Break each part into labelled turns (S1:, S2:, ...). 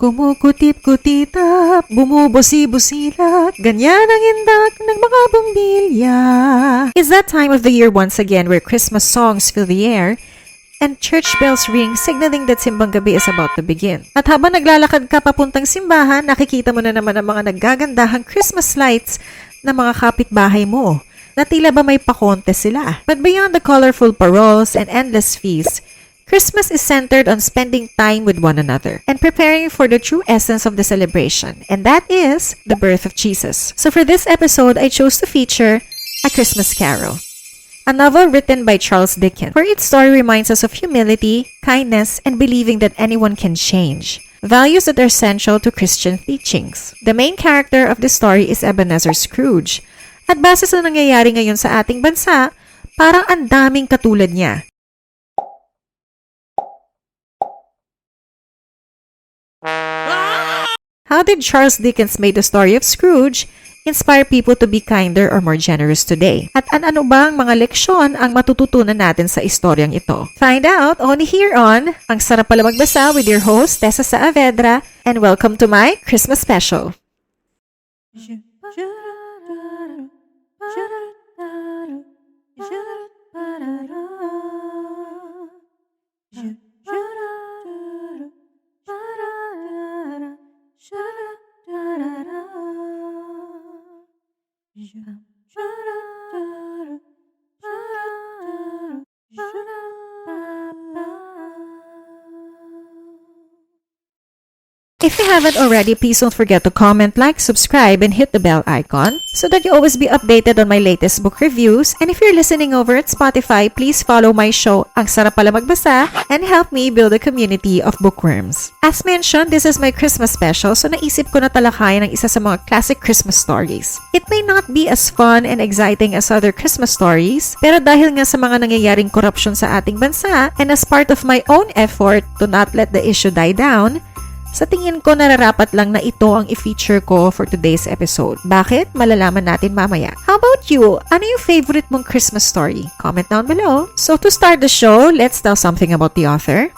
S1: Kumukutip-kutitap, bumubusi-busilak, ganyan ang indak ng mga bumbilya. It's that time of the year once again where Christmas songs fill the air and church bells ring, signaling that simbang gabi is about to begin. At habang naglalakad ka papuntang simbahan, nakikita mo na naman ang mga naggagandahang Christmas lights na mga kapitbahay mo, na tila ba may pa-contest sila. But beyond the colorful paroles and endless feasts, Christmas is centered on spending time with one another and preparing for the true essence of the celebration, and that is the birth of Jesus. So for this episode, I chose to feature A Christmas Carol, a novel written by Charles Dickens, where its story reminds us of humility, kindness, and believing that anyone can change, values that are central to Christian teachings. The main character of the story is Ebenezer Scrooge, at base sa nangyayari ngayon sa ating bansa, parang ang daming katulad niya. How did Charles Dickens make the story of Scrooge inspire people to be kinder or more generous today? At ano bang mga leksyon ang matututunan natin sa istoryang ito? Find out only here on Ang Sarap Pala Magbasa with your host, Tessa Saavedra, and welcome to my Christmas special. If you haven't already, please don't forget to comment, like, subscribe, and hit the bell icon so that you always be updated on my latest book reviews. And if you're listening over at Spotify, please follow my show, Ang Sarap Pala Magbasa, and help me build a community of bookworms. As mentioned, this is my Christmas special, so naisip ko na talakayan ang isa sa mga classic Christmas stories. It may not be as fun and exciting as other Christmas stories, pero dahil nga sa mga nangyayaring korupsyon sa ating bansa, and as part of my own effort to not let the issue die down, sa tingin ko nararapat lang na ito ang i-feature ko for today's episode. Bakit? Malalaman natin mamaya. How about you? Ano yung favorite mong Christmas story? Comment down below. So to start the show, let's tell something about the author.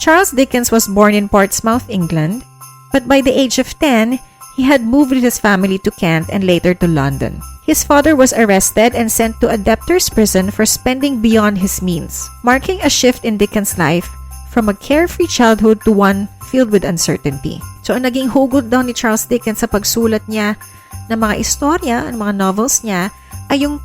S1: Charles Dickens was born in Portsmouth, England, but by the age of 10, he had moved with his family to Kent and later to London. His father was arrested and sent to a debtor's prison for spending beyond his means, marking a shift in Dickens' life from a carefree childhood to one filled with uncertainty. So, ang naging hugot daw ni Charles Dickens sa pagsulat niya ng mga istorya, ng mga novels niya, ay yung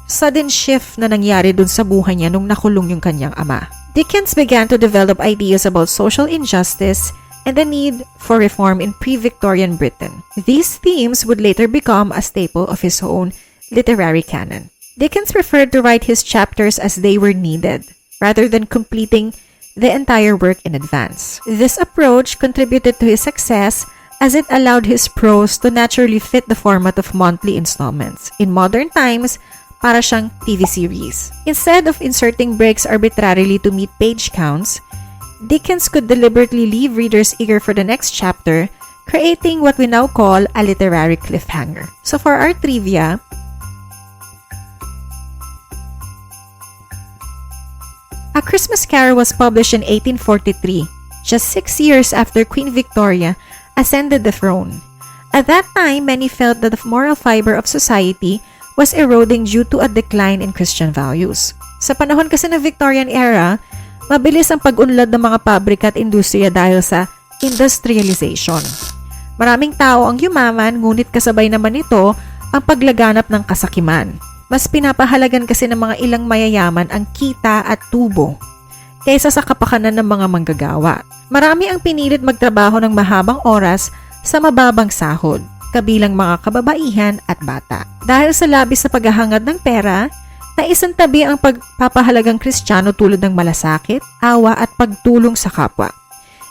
S1: sudden shift na nangyari dun sa buhay niya nung nakulong yung kanyang ama. Dickens began to develop ideas about social injustice and the need for reform in pre-Victorian Britain. These themes would later become a staple of his own literary canon. Dickens preferred to write his chapters as they were needed, rather than completing the entire work in advance. This approach contributed to his success as it allowed his prose to naturally fit the format of monthly installments. In modern times, para siyang TV series. Instead of inserting breaks arbitrarily to meet page counts, Dickens could deliberately leave readers eager for the next chapter, creating what we now call a literary cliffhanger. So for our trivia, A Christmas Carol was published in 1843, just 6 years after Queen Victoria ascended the throne. At that time, many felt that the moral fiber of society was eroding due to a decline in Christian values. Sa panahon kasi ng Victorian era, mabilis ang pag-unlad ng mga pabrika at industriya dahil sa industrialization. Maraming tao ang yumaman, ngunit kasabay naman nito ang paglaganap ng kasakiman. Mas pinapahalagan kasi ng mga ilang mayayaman ang kita at tubo kaysa sa kapakanan ng mga manggagawa. Marami ang pinilit magtrabaho ng mahabang oras sa mababang sahod, kabilang mga kababaihan at bata. Dahil sa labis na paghahangad ng pera, naisantabi ang pagpapahalagang Kristiyano tulad ng malasakit, awa at pagtulong sa kapwa.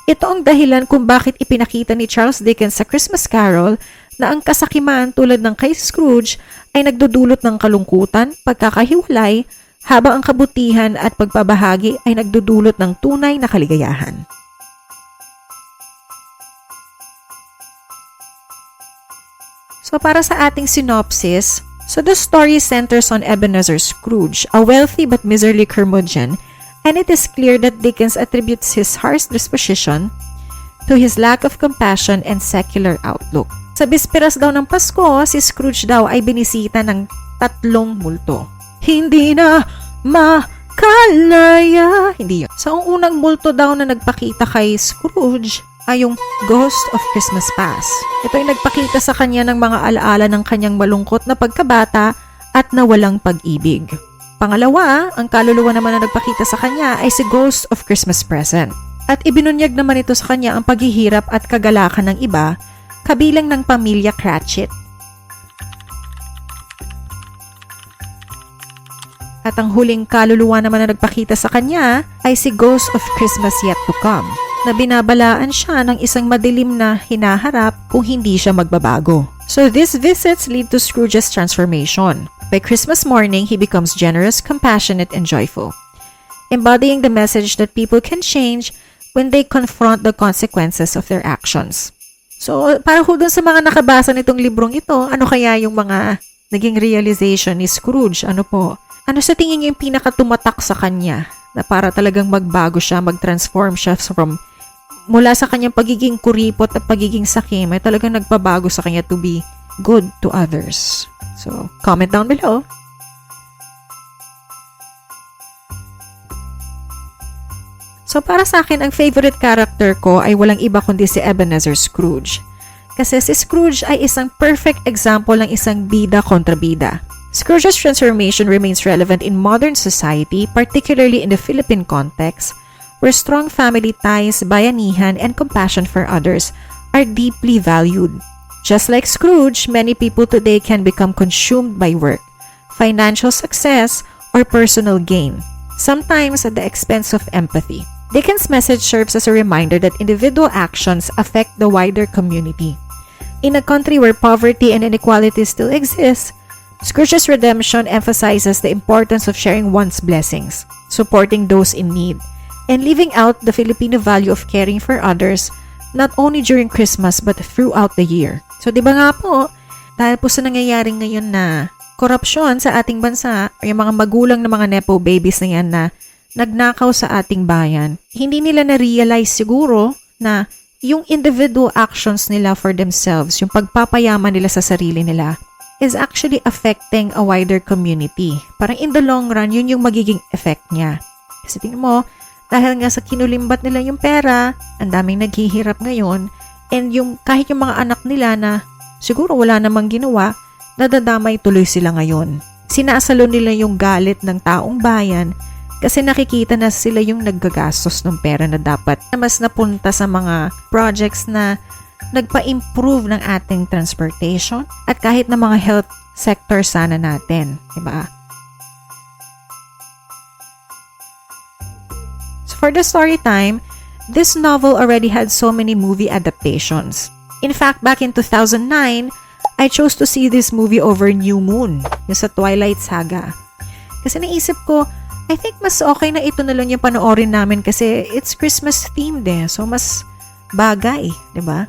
S1: Ito ang dahilan kung bakit ipinakita ni Charles Dickens sa Christmas Carol na ang kasakiman tulad ng kay Scrooge ay nagdudulot ng kalungkutan, pagkakahiwalay, habang ang kabutihan at pagpabahagi ay nagdudulot ng tunay na kaligayahan. So para sa ating synopsis, so the story centers on Ebenezer Scrooge, a wealthy but miserly curmudgeon And it is clear that Dickens attributes his harsh disposition to his lack of compassion and secular outlook. Sa bisperas daw ng Pasko, si Scrooge daw ay binisita ng 3 multo. Hindi na makalaya. Hindi yun. So, ang unang multo daw na nagpakita kay Scrooge ay yung Ghost of Christmas Past. Ito ay nagpakita sa kanya ng mga alaala ng kanyang malungkot na pagkabata at nawalang pag-ibig. Pangalawa, ang kaluluwa naman na nagpakita sa kanya ay si Ghost of Christmas Present. At ibinunyag naman ito sa kanya ang paghihirap at kagalakan ng iba, kabilang ng pamilya Cratchit. At ang huling kaluluwa naman na nagpakita sa kanya ay si Ghost of Christmas Yet to Come, na binabalaan siya ng isang madilim na hinaharap kung hindi siya magbabago. So these visits lead to Scrooge's transformation. By Christmas morning, he becomes generous, compassionate, and joyful, embodying the message that people can change when they confront the consequences of their actions. So, para ho dun sa mga nakabasa nitong librong ito, ano kaya yung mga naging realization ni Scrooge? Ano po? Ano sa tingin niyo yung pinakatumatak sa kanya na para talagang magbago siya, mag-transform siya from mula sa kanyang pagiging kuripot at pagiging sakim ay talagang nagpabago sa kanya to be good to others? So, comment down below. So, para sa akin, ang favorite character ko ay walang iba kundi si Ebenezer Scrooge. Kasi si Scrooge ay isang perfect example ng isang bida kontra bida. Scrooge's transformation remains relevant in modern society, particularly in the Philippine context, where strong family ties, bayanihan, and compassion for others are deeply valued. Just like Scrooge, many people today can become consumed by work, financial success, or personal gain, sometimes at the expense of empathy. Dickens' message serves as a reminder that individual actions affect the wider community. In a country where poverty and inequality still exist, Scrooge's redemption emphasizes the importance of sharing one's blessings, supporting those in need, and living out the Filipino value of caring for others not only during Christmas but throughout the year. So, di ba nga po, dahil po sa nangyayari ngayon na korupsyon sa ating bansa, yung mga magulang ng mga nepo babies na yan na nagnakaw sa ating bayan, hindi nila na-realize siguro na yung individual actions nila for themselves, yung pagpapayaman nila sa sarili nila, is actually affecting a wider community. Parang in the long run, yun yung magiging effect niya. Kasi tingnan mo, dahil nga sa kinulimbat nila yung pera, ang daming naghihirap ngayon, and yung kahit yung mga anak nila na siguro wala namang ginawa, nadadamay tuloy sila ngayon. Sinasalo nila yung galit ng taong bayan kasi nakikita na sila yung naggagastos ng pera na dapat na mas napunta sa mga projects na nagpa-improve ng ating transportation at kahit na mga health sector sana natin, diba? So for the story time, this novel already had so many movie adaptations. In fact, back in 2009, I chose to see this movie over New Moon, yung sa Twilight Saga. Kasi naisip ko, I think mas okay na ito na lang yung panoorin namin kasi it's Christmas themed eh. So mas bagay, 'di ba?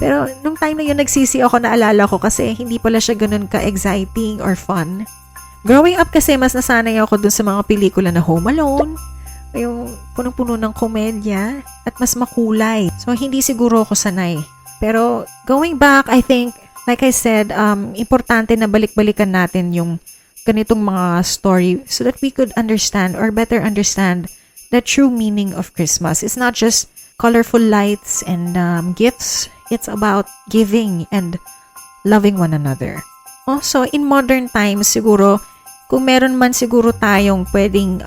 S1: Pero nung time na yun nagsisi ako, naalala ko kasi hindi pala siya ganun ka-exciting or fun. Growing up kasi mas nasanay ako dun sa mga pelikula na Home Alone, yung punong-puno ng komedya at mas makulay. So hindi siguro ako sanay. Pero going back, I think like I said, importante na balik-balikan natin yung ganitong mga story so that we could understand or better understand the true meaning of Christmas. It's not just colorful lights and gifts. It's about giving and loving one another. Also, in modern times, siguro, kung meron man siguro tayong pwedeng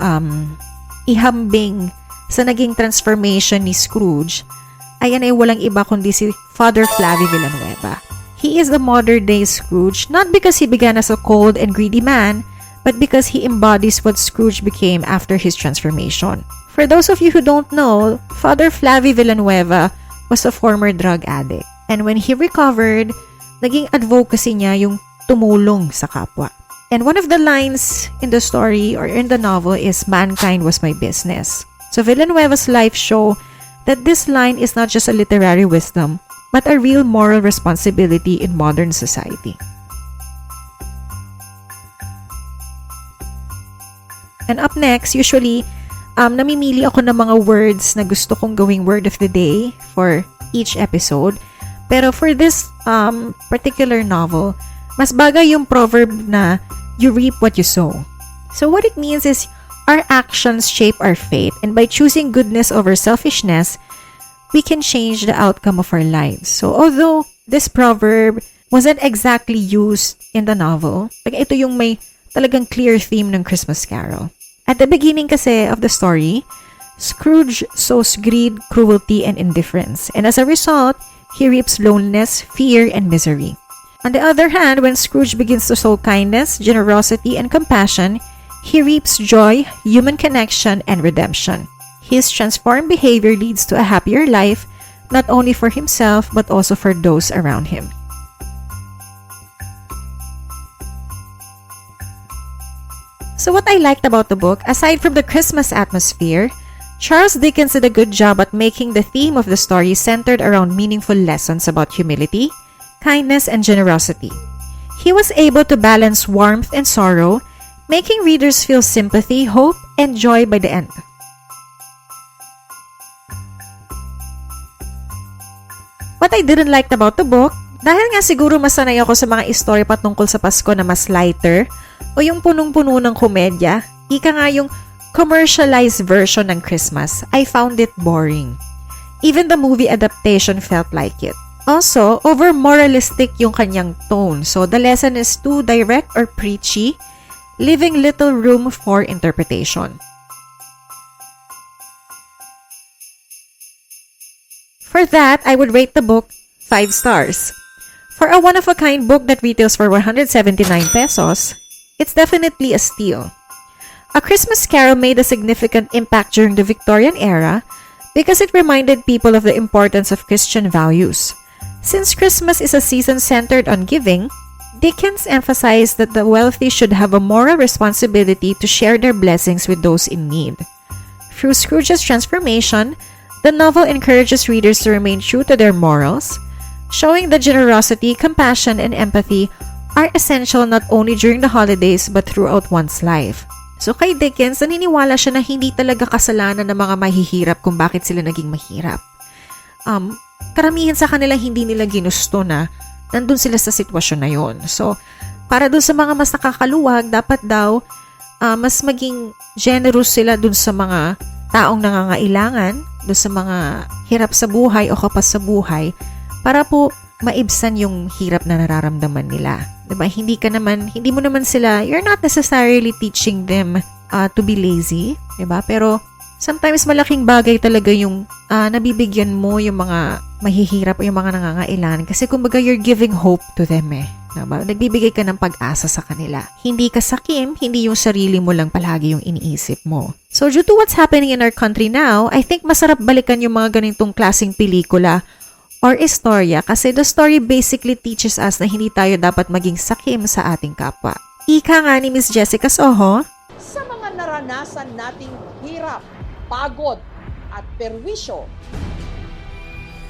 S1: ihambing sa naging transformation ni Scrooge, ayan ay walang iba kundi si Father Flavie Villanueva. He is the modern-day Scrooge, not because he began as a cold and greedy man, but because he embodies what Scrooge became after his transformation. For those of you who don't know, Father Flavie Villanueva was a former drug addict. And when he recovered, naging advocacy niya yung tumulong sa kapwa. And one of the lines in the story or in the novel is, "Mankind was my business." So Villanueva's life show that this line is not just a literary wisdom, but a real moral responsibility in modern society. And up next, usually, namimili ako ng mga words na gusto kong gawing word of the day for each episode. Pero for this particular novel, mas bagay yung proverb na you reap what you sow. So what it means is our actions shape our fate, and by choosing goodness over selfishness, we can change the outcome of our lives. So although this proverb wasn't exactly used in the novel, ito yung may talagang clear theme ng Christmas Carol. At the beginning kasi of the story, Scrooge sows greed, cruelty, and indifference. And as a result, he reaps loneliness, fear, and misery. On the other hand, when Scrooge begins to sow kindness, generosity, and compassion, he reaps joy, human connection, and redemption. His transformed behavior leads to a happier life, not only for himself, but also for those around him. So what I liked about the book, aside from the Christmas atmosphere, Charles Dickens did a good job at making the theme of the story centered around meaningful lessons about humility, kindness, and generosity. He was able to balance warmth and sorrow, making readers feel sympathy, hope, and joy by the end. What I didn't like about the book, dahil nga siguro masanay ako sa mga istorya patungkol sa Pasko na mas lighter, o yung punong-puno ng komedya, ika nga yung commercialized version ng Christmas, I found it boring. Even the movie adaptation felt like it. Also, over-moralistic yung kanyang tone, so the lesson is too direct or preachy, leaving little room for interpretation. For that, I would rate the book 5 stars. For a one-of-a-kind book that retails for 179 pesos, it's definitely a steal. A Christmas Carol made a significant impact during the Victorian era because it reminded people of the importance of Christian values. Since Christmas is a season centered on giving, Dickens emphasized that the wealthy should have a moral responsibility to share their blessings with those in need. Through Scrooge's transformation, the novel encourages readers to remain true to their morals, showing that generosity, compassion, and empathy are essential not only during the holidays but throughout one's life. So kay Dickens, naniniwala siya na hindi talaga kasalanan ng mga mahihirap kung bakit sila naging mahirap. Karamihan sa kanila hindi nila ginusto na nandun sila sa sitwasyon na yon. So, para dun sa mga mas nakakaluwag, dapat daw mas maging generous sila dun sa mga taong nangangailangan, dun sa mga hirap sa buhay o kapas sa buhay, para po maibsan yung hirap na nararamdaman nila. Diba? Hindi mo naman sila, you're not necessarily teaching them to be lazy, diba? Pero sometimes malaking bagay talaga yung nabibigyan mo yung mga mahihirap o yung mga nangangailangan kasi kumbaga you're giving hope to them Diba? Nagbibigay ka ng pag-asa sa kanila. Hindi ka sakim, hindi yung sarili mo lang palagi yung iniisip mo. So due to what's happening in our country now, I think masarap balikan yung mga ganitong klaseng pelikula or istorya kasi the story basically teaches us na hindi tayo dapat maging sakim sa ating kapwa. Ika nga ni Miss Jessica Soho,
S2: sa mga naranasan nating hirap, pagod at perwisyo,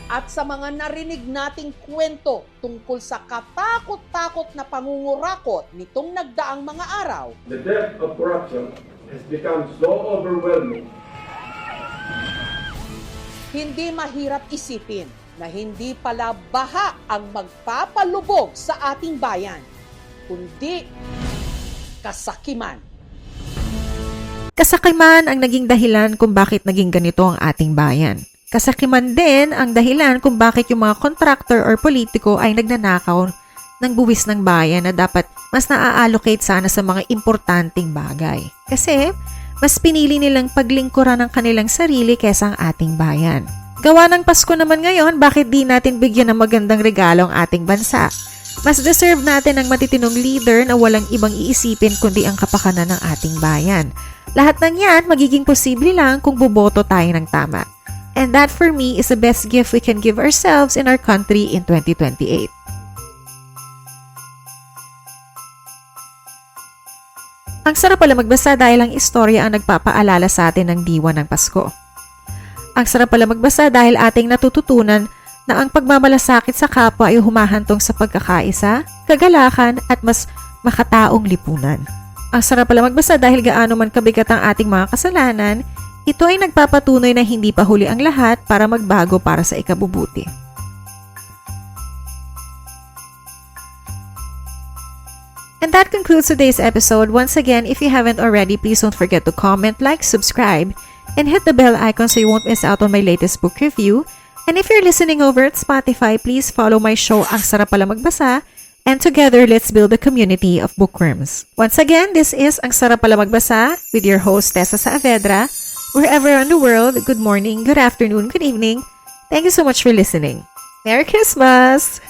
S2: at sa mga narinig nating kwento tungkol sa katakot-takot na pangungurakot nitong nagdaang mga araw,
S3: the depth of corruption has become so overwhelming.
S2: Hindi mahirap isipin na hindi pala baha ang magpapalubog sa ating bayan, kundi kasakiman.
S1: kasakiman ang naging dahilan kung bakit naging ganito ang ating bayan. Kasakiman din ang dahilan kung bakit yung mga kontraktor or politiko ay nagnanakaw ng buwis ng bayan na dapat mas na-allocate sana sa mga importanteng bagay. Kasi mas pinili nilang paglingkuran ng kanilang sarili kesa ang ating bayan. Gawa ng Pasko naman ngayon, bakit di natin bigyan ng magandang regalo ang ating bansa? Mas deserve natin ng matitinong leader na walang ibang iisipin kundi ang kapakanan ng ating bayan. Lahat ng yan magiging posible lang kung boboto tayo ng tama. And that for me is the best gift we can give ourselves in our country in 2028. Ang sarap pala magbasa dahil ang istorya ang nagpapaalala sa atin ng diwa ng Pasko. Ang sarap pala magbasa dahil ating natututunan na ang pagmamalasakit sa kapwa ay humahantong sa pagkakaisa, kagalakan at mas makataong lipunan. Ang sarap pala magbasa dahil gaano man kabigat ang ating mga kasalanan, Ito ay nagpapatunay na hindi pa huli ang lahat para magbago para sa ikabubuti. And that concludes today's episode. Once again, if you haven't already, please don't forget to comment, like, subscribe, and hit the bell icon so you won't miss out on my latest book review. And if you're listening over at Spotify, please follow my show Ang Sarap Pala Magbasa, and together, let's build a community of bookworms. Once again, this is Ang Sarap Pala Magbasa with your host, Tessa Saavedra. Wherever in the world, good morning, good afternoon, good evening. Thank you so much for listening. Merry Christmas!